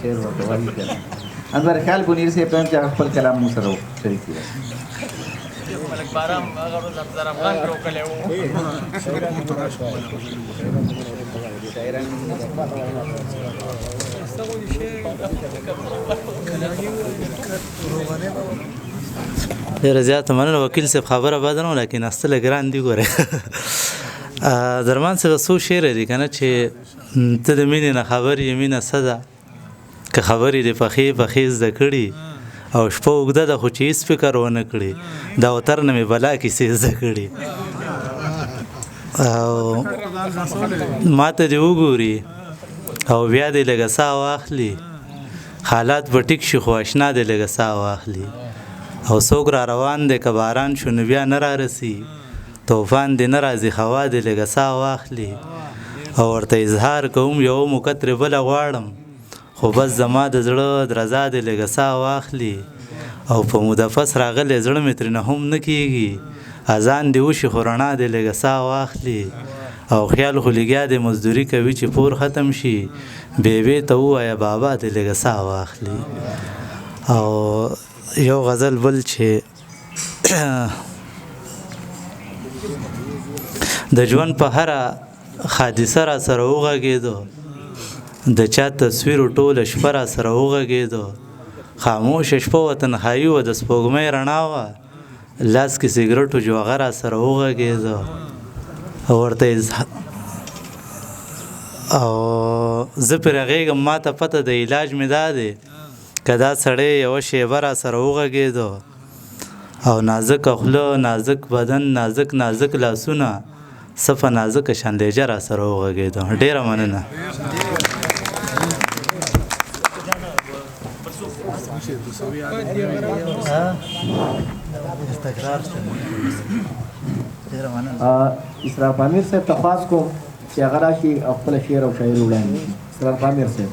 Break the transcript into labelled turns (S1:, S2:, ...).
S1: شعر ورته وایي که انور خیال منیر صاحب ته هم چې خپل کلام مو سره شریک کړي.
S2: ملک بارام هغه ورځ افزر افغان کې وکړی و.
S3: ډېره زیاته مننه وکیل صاحب، خبره بده نه وه لیکن استله ګران دي. ګوره درمان صاحب څو شعر دي که نه چې ته د مینې نه خبر یې مینه څه ده، که خبرې دې پخې پخې زده کړي او شپه اوږده ده خو چې هېڅ فکر ونه کړي، د اوتر نه مې بلا کیسې زده کړي. او ما ته دې وګوري او بیا دې لږه ساه واخلي، حالات به ټیک شي خو اشنا دې لږه ساه واخلي. او څوک را روان دی که باران شو نو بیا نه رارسي، طوفان دې نه راځي هوا دې لږه ساه واخلي. او ورته اظهار کوم یو مکترې بله غواړم، خو بس زما د زړه درزا دې لږه ساه واخلي. او په مدفس راغلی زړه مې ترېنه هم نه کېږي، اذان دې وشي خو رڼا دې لږه ساه واخلي. او خیال خو لګیا دې مزدوري کوي چې پور ختم شي، بیبې ته ووایه بابا دې لږه ساه واخلي. او یو غزل بل چې د ژوند په هره حادثه را سره وغږېدو، د چا تصویر ټوله شپه را سره وغږېدو، خاموشه شپه وه تنهایي وه د سپوږمۍ رڼا وه، لاس کې سګرټو جوغه را سره وغږېدو. ورته او زه پرې رغېږم، ما ته پته د علاج مې دا دی که دا سړی یوه شیبه را سره وغږېدو. او نازک خوله، نازک بدن، نازک نازک لاسونه، صفه نازکه شاندیجه را سره وغږېدو. ډېره مننه.
S1: اسراف امیر صاحب ته خواست کوم چې هغه راشي او خپله شعر او شاعري وړاندې کړي. اسراف امیر صاحب